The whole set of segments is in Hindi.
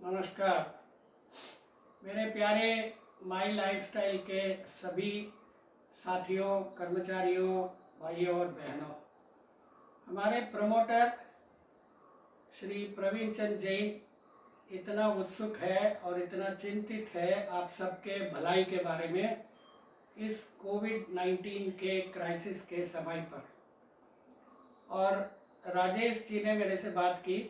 नमस्कार। मेरे प्यारे माई लाइफस्टाइल के सभी साथियों, कर्मचारियों, भाइयों और बहनों, हमारे प्रमोटर श्री प्रवीण चंद जैन इतना उत्सुक है और इतना चिंतित है आप सबके भलाई के बारे में इस कोविड-19 के क्राइसिस के समय पर। और राजेश जी ने मेरे से बात की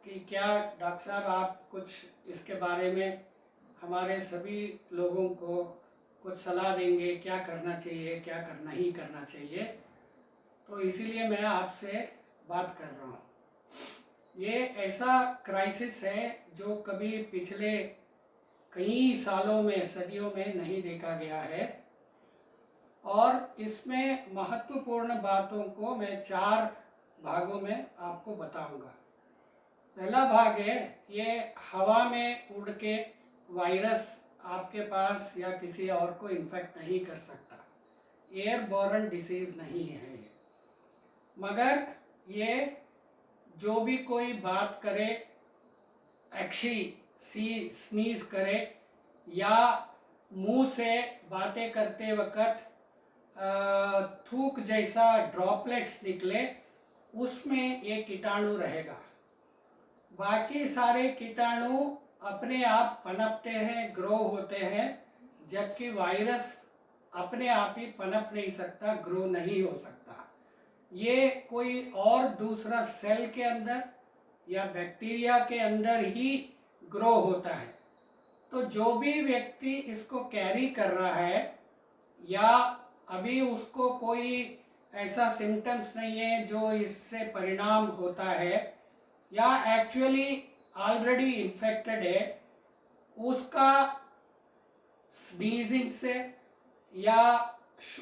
कि क्या डॉक्टर साहब आप कुछ इसके बारे में हमारे सभी लोगों को कुछ सलाह देंगे, क्या करना चाहिए, क्या नहीं करना चाहिए। तो इसीलिए मैं आपसे बात कर रहा हूँ। ये ऐसा क्राइसिस है जो कभी पिछले कई सालों में, सदियों में नहीं देखा गया है और इसमें महत्वपूर्ण बातों को मैं 4 भागों में आपको बताऊंगा। पहला भाग है, ये हवा में उड़ के वायरस आपके पास या किसी और को इन्फेक्ट नहीं कर सकता, एयरबॉर्न डिसीज़ नहीं है ये। मगर ये जो भी कोई बात करे, स्नीज करे या मुंह से बातें करते वक्त थूक जैसा ड्रॉपलेट्स निकले, उसमें ये कीटाणु रहेगा। बाकी सारे कीटाणु अपने आप पनपते हैं, ग्रो होते हैं, जबकि वायरस अपने आप ही पनप नहीं सकता, ग्रो नहीं हो सकता। ये कोई और दूसरा सेल के अंदर या बैक्टीरिया के अंदर ही ग्रो होता है। तो जो भी व्यक्ति इसको कैरी कर रहा है या अभी उसको कोई ऐसा सिम्टम्स नहीं है जो इससे परिणाम होता है या एक्चुअली ऑलरेडी इन्फेक्टेड है, उसका स्नीजिंग से या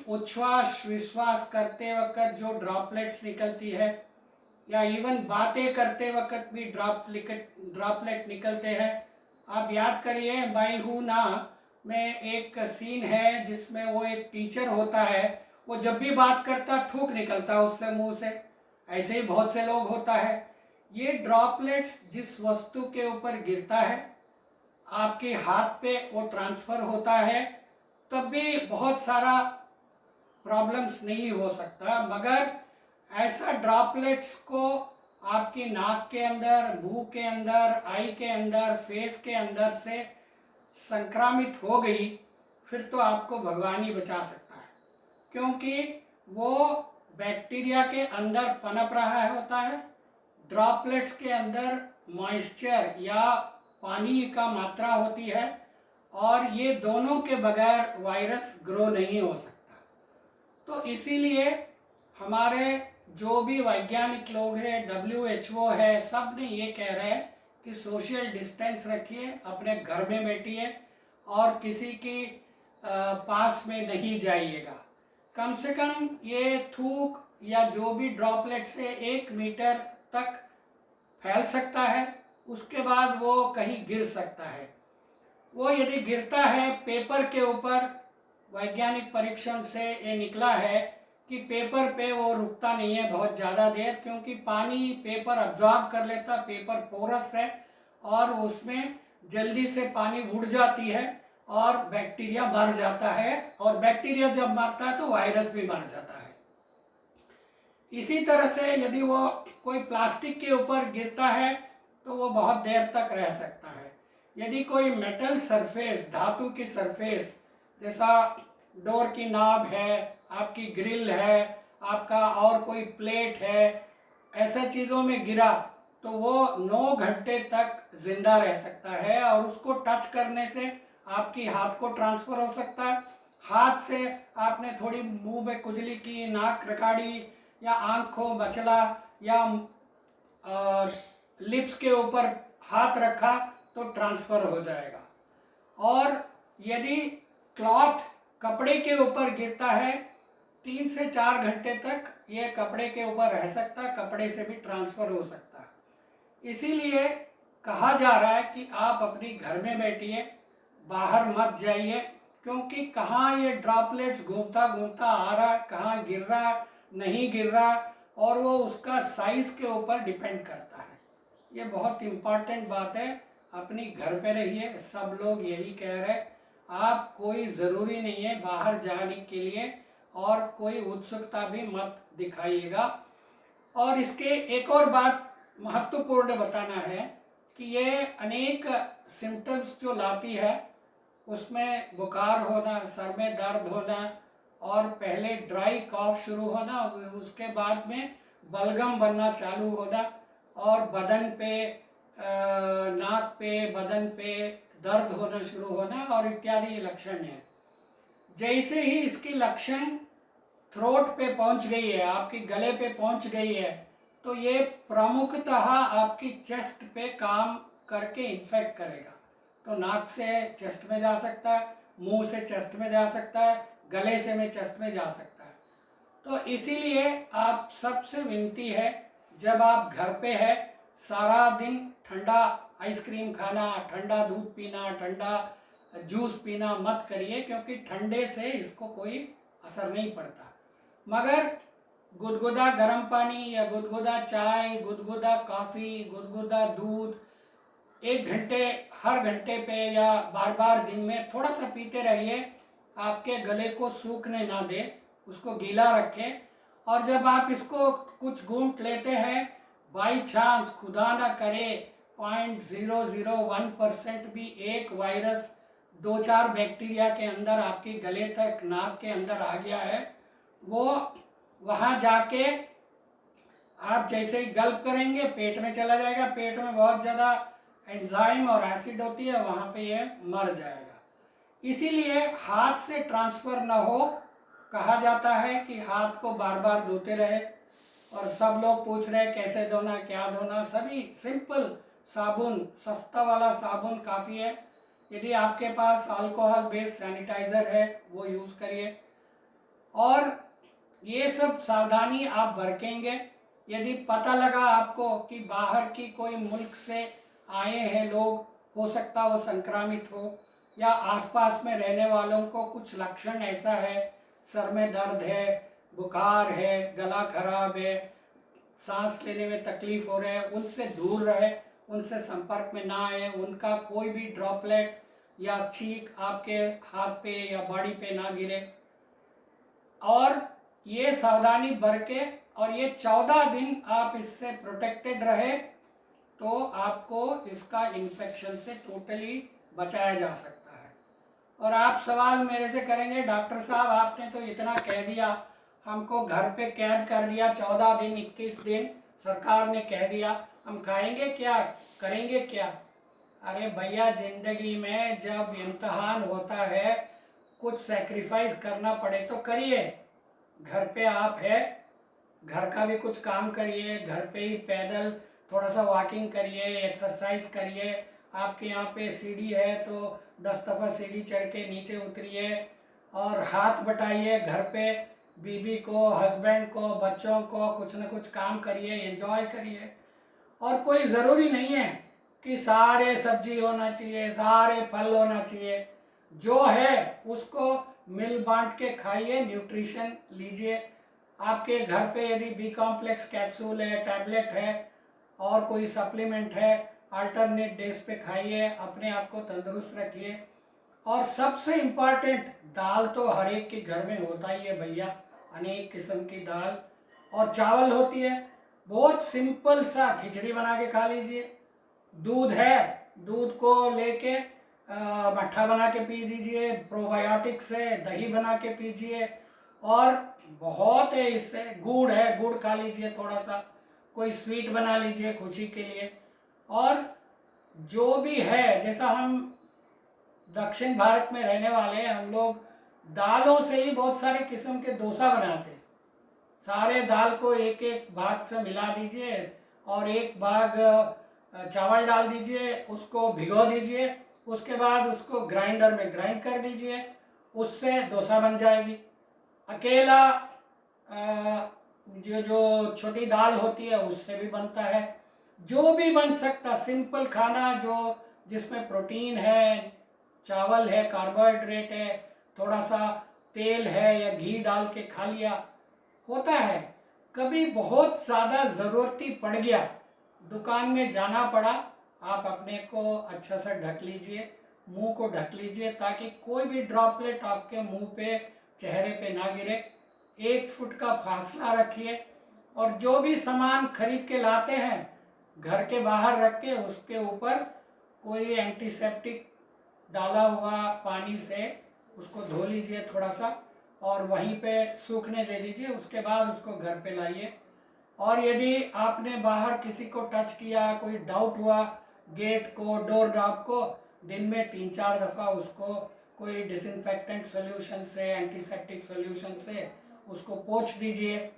उच्छ्वास विश्वास करते वक्त जो ड्रॉपलेट्स निकलती है या इवन बातें करते वक्त भी ड्रॉपलेट निकलते हैं। आप याद करिए मैं हूँ ना में एक सीन है जिसमें वो एक टीचर होता है, वो जब भी बात करता थूक निकलता उससे मुंह से। ऐसे ही बहुत से लोग होता है। ये ड्रॉपलेट्स जिस वस्तु के ऊपर गिरता है, आपके हाथ पे वो ट्रांसफ़र होता है, तब भी बहुत सारा प्रॉब्लम्स नहीं हो सकता। मगर ऐसा ड्रॉपलेट्स को आपकी नाक के अंदर, मुंह के अंदर, आई के अंदर, फेस के अंदर से संक्रामित हो गई, फिर तो आपको भगवान ही बचा सकता है, क्योंकि वो बैक्टीरिया के अंदर पनप रहा होता है। ड्रॉपलेट्स के अंदर मॉइस्चर या पानी का मात्रा होती है और ये दोनों के बगैर वायरस ग्रो नहीं हो सकता। तो इसीलिए हमारे जो भी वैज्ञानिक लोग हैं, WHO है, सब ने ये कह रहे हैं कि सोशल डिस्टेंस रखिए, अपने घर में बैठिए और किसी की पास में नहीं जाइएगा। कम से कम ये थूक या जो भी ड्रॉपलेट से 1 मीटर तक फैल सकता है, उसके बाद वो कहीं गिर सकता है। वो यदि गिरता है पेपर के ऊपर, वैज्ञानिक परीक्षण से ये निकला है कि पेपर पे वो रुकता नहीं है बहुत ज़्यादा देर, क्योंकि पानी पेपर अब्जॉर्ब कर लेता, पेपर पोरस है और उसमें जल्दी से पानी उड़ जाती है और बैक्टीरिया मर जाता है, और बैक्टीरिया जब मरता है तो वायरस भी मर जाता है। इसी तरह से यदि वो कोई प्लास्टिक के ऊपर गिरता है तो वो बहुत देर तक रह सकता है। यदि कोई मेटल सरफेस, धातु की सरफेस, जैसा डोर की नॉब है, आपकी ग्रिल है, आपका और कोई प्लेट है, ऐसा चीज़ों में गिरा तो वो 9 घंटे तक जिंदा रह सकता है और उसको टच करने से आपकी हाथ को ट्रांसफ़र हो सकता है। हाथ से आपने थोड़ी मुंह में खुजली की, नाक रखाड़ी या आँखों बचला या लिप्स के ऊपर हाथ रखा तो ट्रांसफ़र हो जाएगा। और यदि क्लॉथ कपड़े के ऊपर गिरता है, 3 से 4 घंटे तक ये कपड़े के ऊपर रह सकता है, कपड़े से भी ट्रांसफ़र हो सकता है। इसीलिए कहा जा रहा है कि आप अपनी घर में बैठिए, बाहर मत जाइए, क्योंकि कहाँ ये ड्रॉपलेट्स घूमता घूमता आ रहा है, कहाँ गिर रहा है, नहीं गिर रहा है, और वो उसका साइज़ के ऊपर डिपेंड करता है। ये बहुत इम्पॉर्टेंट बात है, अपनी घर पे रहिए, सब लोग यही कह रहे। आप कोई ज़रूरी नहीं है बाहर जाने के लिए और कोई उत्सुकता भी मत दिखाइएगा। और इसके एक और बात महत्वपूर्ण बताना है कि ये अनेक सिम्टम्स जो लाती है, उसमें बुखार होना, सर में दर्द होना और पहले ड्राई कॉफ शुरू होना, उसके बाद में बलगम बनना चालू होना और बदन पे नाक पे बदन पे दर्द होना शुरू होना और इत्यादि लक्षण है। जैसे ही इसकी लक्षण थ्रोट पे पहुंच गई है, आपकी गले पे पहुंच गई है, तो ये प्रमुखतः आपकी चेस्ट पे काम करके इन्फेक्ट करेगा। तो नाक से चेस्ट में जा सकता है, मुंह से चेस्ट में जा सकता है, गले से में चेस्ट में जा सकता है। तो इसीलिए आप सबसे विनती है, जब आप घर पे है सारा दिन ठंडा आइसक्रीम खाना, ठंडा दूध पीना, ठंडा जूस पीना मत करिए, क्योंकि ठंडे से इसको कोई असर नहीं पड़ता। मगर गुदगुदा गर्म पानी या गुदगुदा चाय, गुदगुदा कॉफ़ी, गुदगुदा दूध 1 घंटे हर घंटे पे या बार बार दिन में थोड़ा सा पीते रहिए। आपके गले को सूखने ना दे, उसको गीला रखें। और जब आप इसको कुछ घूंट लेते हैं, बाई चांस खुदा ना करे 0.001% भी एक वायरस 2-4 बैक्टीरिया के अंदर आपके गले तक, नाक के अंदर आ गया है, वो वहाँ जाके आप जैसे ही गल्प करेंगे पेट में चला जाएगा। पेट में बहुत ज़्यादा एंजाइम और एसिड होती है, वहाँ पे ये मर जाएगा। इसीलिए हाथ से ट्रांसफ़र ना हो, कहा जाता है कि हाथ को बार बार धोते रहे। और सब लोग पूछ रहे हैं कैसे धोना, क्या धोना। सभी सिंपल साबुन, सस्ता वाला साबुन काफ़ी है। यदि आपके पास अल्कोहल बेस्ड सैनिटाइज़र है वो यूज़ करिए। और ये सब सावधानी आप बरतेंगे। यदि पता लगा आपको कि बाहर की कोई मुल्क से आए हैं लोग, हो सकता वो संक्रामित हो, या आसपास में रहने वालों को कुछ लक्षण ऐसा है, सर में दर्द है, बुखार है, गला खराब है, सांस लेने में तकलीफ हो रहा है, उनसे दूर रहे, उनसे संपर्क में ना आए, उनका कोई भी ड्रॉपलेट या छींक आपके हाथ पे या बॉडी पे ना गिरे। और ये सावधानी बरते और ये 14 दिन आप इससे प्रोटेक्टेड रहे, तो आपको इसका इन्फेक्शन से टोटली बचाया जा सकता है। और आप सवाल मेरे से करेंगे, डॉक्टर साहब आपने तो इतना कह दिया, हमको घर पे कैद कर दिया 14 दिन 21 दिन, सरकार ने कह दिया, हम खाएंगे क्या, करेंगे क्या? अरे भैया, ज़िंदगी में जब इम्तहान होता है, कुछ सेक्रीफाइस करना पड़े तो करिए। घर पे आप है, घर का भी कुछ काम करिए, घर पे ही पैदल थोड़ा सा वॉकिंग करिए, एक्सरसाइज करिए। आपके यहाँ पे सीढ़ी है तो 10 दफ़ा सीढ़ी चढ़ के नीचे उतरिए और हाथ बटाइए। घर पे बीबी को, हस्बैंड को, बच्चों को कुछ न कुछ काम करिए, एंजॉय करिए। और कोई ज़रूरी नहीं है कि सारे सब्जी होना चाहिए, सारे फल होना चाहिए। जो है उसको मिल बांट के खाइए, न्यूट्रिशन लीजिए। आपके घर पे यदि बी कॉम्प्लेक्स कैप्सूल है, टैबलेट है और कोई सप्लीमेंट है, अल्टरनेट डेज पे खाइए, अपने आप को तंदुरुस्त रखिए। और सबसे इम्पॉर्टेंट, दाल तो हर एक के घर में होता ही है भैया, अनेक किस्म की दाल और चावल होती है। बहुत सिंपल सा खिचड़ी बना के खा लीजिए। दूध है, दूध को लेके मट्ठा बना के पी दीजिए, प्रोबायोटिक से दही बना के पीजिए। और बहुत है इससे, गुड़ है, गुड़ खा लीजिए, थोड़ा सा कोई स्वीट बना लीजिए खुशी के लिए। और जो भी है, जैसा हम दक्षिण भारत में रहने वाले हैं, हम लोग दालों से ही बहुत सारे किस्म के डोसा बनाते हैं। सारे दाल को एक एक भाग से मिला दीजिए और एक भाग चावल डाल दीजिए, उसको भिगो दीजिए, उसके बाद उसको ग्राइंडर में ग्राइंड कर दीजिए, उससे डोसा बन जाएगी। अकेला जो छोटी दाल होती है उससे भी बनता है। जो भी बन सकता सिंपल खाना, जो जिसमें प्रोटीन है, चावल है, कार्बोहाइड्रेट है, थोड़ा सा तेल है या घी डाल के खा लिया, होता है। कभी बहुत ज़्यादा ज़रूरती पड़ गया, दुकान में जाना पड़ा, आप अपने को अच्छा सा ढक लीजिए, मुंह को ढक लीजिए ताकि कोई भी ड्रॉपलेट आपके मुंह पे, चेहरे पे ना गिरे। 1 फुट का फासला रखिए और जो भी सामान खरीद के लाते हैं घर के बाहर रख के उसके ऊपर कोई एंटीसेप्टिक डाला हुआ पानी से उसको धो लीजिए थोड़ा सा और वहीं पे सूखने दे दीजिए। उसके बाद उसको घर पे लाइए। और यदि आपने बाहर किसी को टच किया, कोई डाउट हुआ गेट को, डोर नॉब को, दिन में 3-4 दफ़ा उसको कोई डिसइंफेक्टेंट सॉल्यूशन से, एंटीसेप्टिक सॉल्यूशन से उसको पोंछ दीजिए।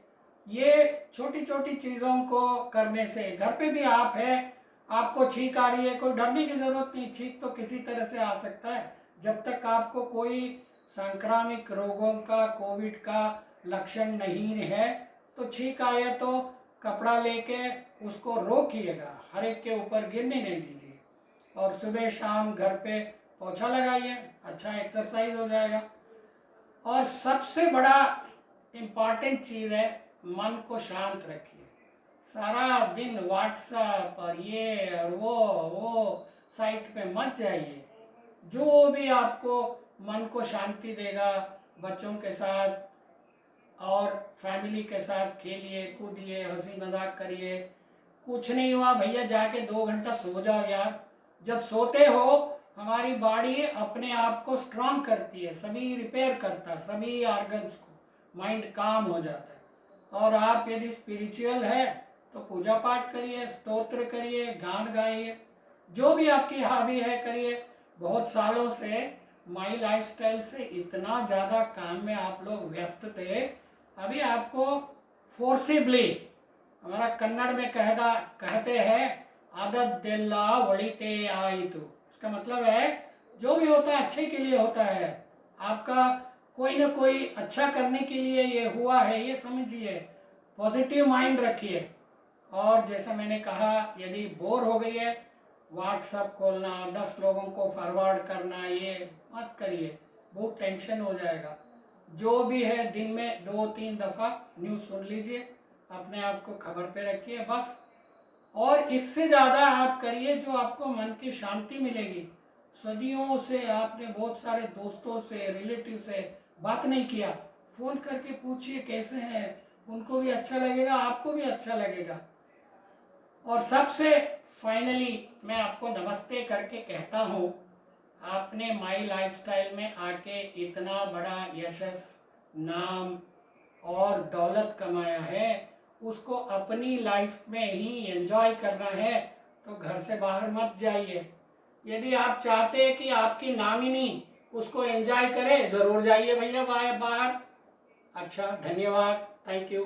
ये छोटी छोटी चीज़ों को करने से, घर पे भी आप है, आपको छींक आ रही है, कोई डरने की ज़रूरत नहीं। छींक तो किसी तरह से आ सकता है, जब तक आपको कोई संक्रामक रोगों का, कोविड का लक्षण नहीं है तो छींक आए तो कपड़ा लेके उसको रोकिएगा, हर एक के ऊपर गिरने नहीं दीजिए। और सुबह शाम घर पे पोछा लगाइए, अच्छा एक्सरसाइज हो जाएगा। और सबसे बड़ा इम्पॉर्टेंट चीज़ है, मन को शांत रखिए। सारा दिन व्हाट्सएप और ये और वो साइट पे मत जाइए। जो भी आपको मन को शांति देगा, बच्चों के साथ और फैमिली के साथ खेलिए, कूदिए, हंसी मजाक करिए। कुछ नहीं हुआ भैया, जाके 2 घंटा सो जाओ यार। जब सोते हो हमारी बॉडी अपने आप को स्ट्रांग करती है, सभी रिपेयर करता है, सभी ऑर्गन्स को, माइंड काम हो जाता है। और आप यदि स्पिरिचुअल है तो पूजा पाठ करिए, स्तोत्र करिए, गान गाइए, जो भी आपकी हॉबी है करिए। बहुत सालों से माई लाइफस्टाइल से इतना ज़्यादा काम में आप लोग व्यस्त थे, अभी आपको फोर्सिबली, हमारा कन्नड़ में कहते हैं आदत दिल्ला वड़ीते आयतु। इसका मतलब है जो भी होता है अच्छे के लिए होता है, आपका कोई ना कोई अच्छा करने के लिए ये हुआ है, ये समझिए। पॉजिटिव माइंड रखिए। और जैसा मैंने कहा, यदि बोर हो गई है, व्हाट्सएप खोलना, 10 लोगों को फॉरवर्ड करना, ये मत करिए, बहुत टेंशन हो जाएगा। जो भी है दिन में 2-3 दफ़ा न्यूज़ सुन लीजिए, अपने आप को खबर पे रखिए बस। और इससे ज़्यादा आप करिए जो आपको मन की शांति मिलेगी। सदियों से आपने बहुत सारे दोस्तों से, रिलेटिव से बात नहीं किया, फ़ोन करके पूछिए कैसे हैं, उनको भी अच्छा लगेगा, आपको भी अच्छा लगेगा। और सबसे फाइनली मैं आपको नमस्ते करके कहता हूँ, आपने माई लाइफस्टाइल में आके इतना बड़ा यशस, नाम और दौलत कमाया है, उसको अपनी लाइफ में ही एंजॉय करना है तो घर से बाहर मत जाइए। यदि आप चाहते हैं कि आपकी नामिनी उसको एंजॉय करे, ज़रूर जाइए भैया बाहर। अच्छा, धन्यवाद, थैंक यू।